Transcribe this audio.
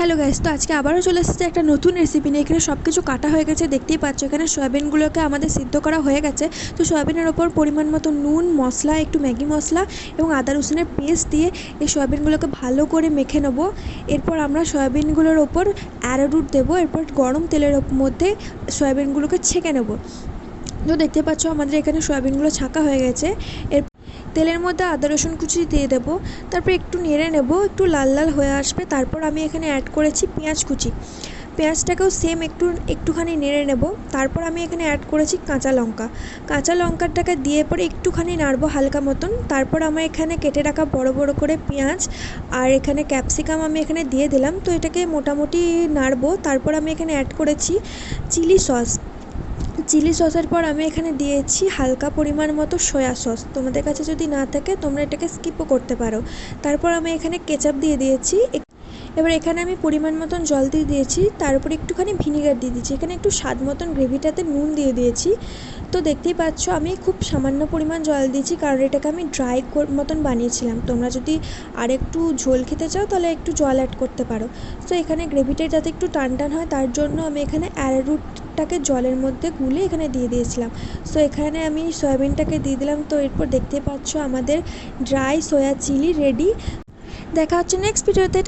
Hello guys, তো আজকে আবারও চলে এসেছে একটা নতুন রেসিপি নিয়ে। এখানে সব কিছু কাটা হয়ে গেছে, দেখতেই পাচ্ছ। এখানে সয়াবিনগুলোকে আমাদের সিদ্ধ করা হয়ে গেছে। তো সয়াবিনের ওপর পরিমাণ মতো নুন, মশলা, একটু ম্যাগি মশলা এবং আদা রসুনের পেস্ট দিয়ে এই সয়াবিনগুলোকে ভালো করে মেখে নেব। এরপর আমরা সয়াবিনগুলোর ওপর অ্যারোরুট দেবো। এরপর গরম তেলের মধ্যে সয়াবিনগুলোকে ছেঁকে নেব। তো দেখতে পাচ্ছ আমাদের এখানে সয়াবিনগুলো ছাঁকা হয়ে গেছে। এর তেলের মধ্যে আদা রসুন কুচি দিয়ে দেবো। তারপর একটু নেড়ে নেব, একটু লাল লাল হয়ে আসবে। তারপর আমি এখানে অ্যাড করেছি পেঁয়াজ কুচি। পেঁয়াজটাকেও সেম একটুখানি নেড়ে নেব। তারপর আমি এখানে অ্যাড করেছি কাঁচা লঙ্কাটাকে দিয়ে পরে একটুখানি নাড়বো হালকা মতন। তারপর আমার এখানে কেটে রাখা বড় বড় করে পেঁয়াজ আর এখানে ক্যাপসিকাম আমি এখানে দিয়ে দিলাম। তো এটাকে মোটামুটি নাড়বো। তারপর আমি এখানে অ্যাড করেছি চিলি সসের পর আমি এখানে দিয়েছি হালকা পরিমাণ মতো সয়া সস। তোমাদের কাছে যদি না থাকে তোমরা এটাকে স্কিপও করতে পারো। তারপর আমি এখানে কেচাপ দিয়ে দিয়েছি। এবার এখানে আমি পরিমাণ মতন জল দিয়ে দিয়েছি। তার উপর একটুখানি ভিনিগার দিয়ে দিয়েছি। এখানে একটু স্বাদ মতন গ্রেভিটাতে নুন দিয়ে দিয়েছি। তো দেখতেই পাচ্ছ আমি খুব সামান্য পরিমাণ জল দিয়েছি, কারণ এটাকে আমি ড্রাই মতন বানিয়েছিলাম। তোমরা যদি আরেকটু ঝোল খেতে চাও তাহলে একটু জল অ্যাড করতে পারো। তো এখানে গ্রেভিটা যাতে একটু টান হয় তার জন্য আমি এখানে অ্যারোরুটটাকে জলের মধ্যে গুলে এখানে দিয়ে দিয়েছিলাম। সো এখানে আমি সয়াবিনটাকে দিয়ে দিলাম। তো এরপর দেখতে পাচ্ছ আমাদের ড্রাই সয়া চিলি রেডি। দেখা হচ্ছে নেক্সট ভিডিওতে।